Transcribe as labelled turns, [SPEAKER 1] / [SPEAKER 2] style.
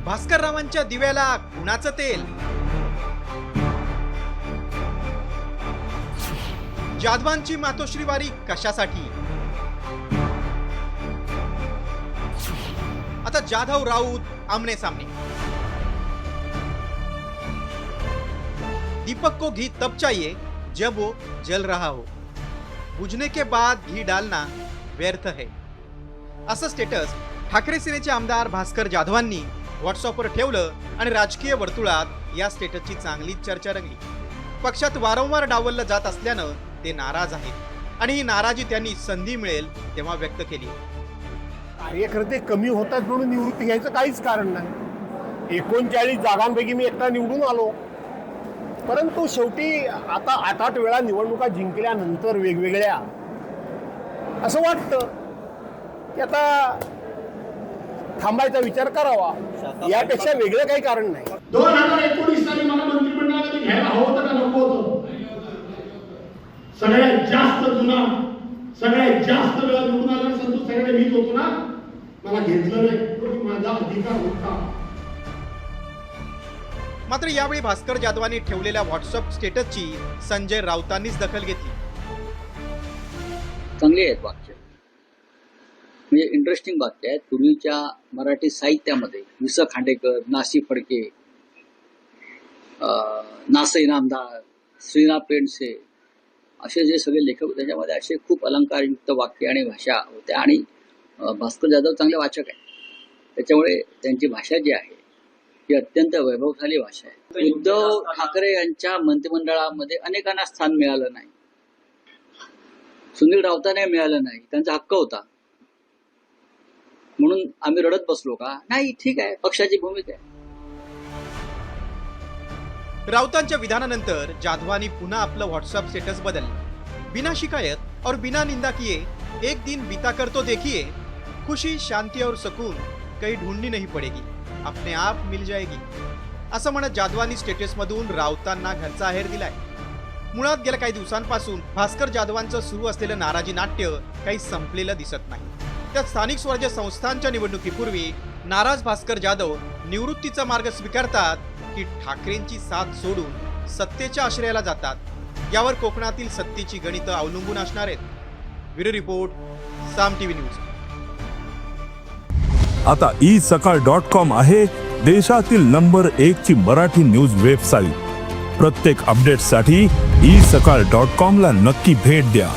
[SPEAKER 1] भास्कररावांच्या दिव्याला कुणाचं तेल? जाधवांची मातोश्री वारी कशासाठी? आता जाधव राऊत आमने सामने। दीपक को घी तब चाहिए जब वो जल रहा हो, बुझने के बाद घी डालना व्यर्थ है, असं स्टेटस ठाकरे सेनेचे आमदार भास्कर जाधवांनी व्हॉट्सअपवर ठेवलं आणि राजकीय वर्तुळात या स्टेटसची चांगलीच चर्चा रंगली। पक्षात वारंवार डावललं जात असल्यानं ते नाराज आहेत आणि ही नाराजी त्यांनी संधी मिळेल तेव्हा व्यक्त केली।
[SPEAKER 2] कार्यकर्ते कमी होतात म्हणून निवृत्ती घ्यायचं काहीच कारण नाही। 39 जागांपैकी मी एकटा निवडून आलो, परंतु शेवटी आता 8 वेळा निवडणुका जिंकल्यानंतर वेगवेगळ्या असं वाटतं की आता थांबायचा विचार करावा, यापेक्षा वेगळं काही कारण नाही।
[SPEAKER 3] 2019 साली मला मंत्रिमंडळामध्ये घ्यायला हवं होतं का नको होतं? सगळ्यात जास्त जुना, सगळ्यात जास्त वेळा निवडून आलेला संतोष सगळे मीच होतो ना, मला घेतलं नाही, तो माझा अधिकार होता।
[SPEAKER 1] मात्र यावेळी भास्कर जाधवांनी ठेवलेल्या व्हॉट्सअप स्टेटसची संजय राऊतांनीच दखल घेतली।
[SPEAKER 4] चांगली आहेत वाक्य, म्हणजे इंटरेस्टिंग वाक्य आहेत। पूर्वीच्या मराठी साहित्यामध्ये वि स खांडेकर, नासी फडके, नास इनामदार, श्रीनाथ पेंडसे असे जे सगळे लेखक होते त्याच्यामध्ये असे खूप अलंकारयुक्त वाक्य आणि भाषा होत्या आणि भास्कर जाधव चांगले वाचक आहेत, त्याच्यामुळे त्यांची भाषा जी आहे ही अत्यंत वैभवशाली भाषा आहे। उद्धव ठाकरे यांच्या मंत्रिमंडळामध्ये अनेकांना स्थान मिळालं नाही, सुनील राऊतांना मिळालं नाही, त्यांचा हक्क होता म्हणून आम्ही रडत बसलो का? नाही, ठीक आहे, पक्षाची भूमिका आहे।
[SPEAKER 1] राऊतांच्या विधानानंतर जाधवानी पुन्हा आपलं व्हॉट्सअप स्टेटस बदललं। बिना शिकायत और बिना निंदा किए एक दिन बीता कर तो देखिए, खुशी, शांति और सुकून कहीं ढूंढनी नहीं पड़ेगी, अपने आप मिल जाएगी, असं म्हणत जाधवानी स्टेटसमधून राऊतांना घरचा आहेर दिलाय। मुळात गेल्या काही दिवसांपासून भास्कर जाधवांचं सुरू असलेलं नाराजी नाट्य काही संपलेलं दिसत नाही। त्यात स्थानिक स्वराज्य संस्थांच्या निवडणुकीपूर्वी नाराज भास्कर जाधव निवृत्तीचा मार्ग स्वीकारतात की ठाकरेंची साथ सोडून सत्तेच्या आश्रयाला जातात, यावर कोकणातील सत्तेची गणितं अवलंबून असणार आहेत। ब्युरो रिपोर्ट, साम टीव्ही न्यूज।
[SPEAKER 5] आता isakal.com आहे देशातील नंबर 1 ची मराठी न्यूज वेबसाईट। प्रत्येक अपडेटसाठी isakal.com ला नक्की भेट द्या।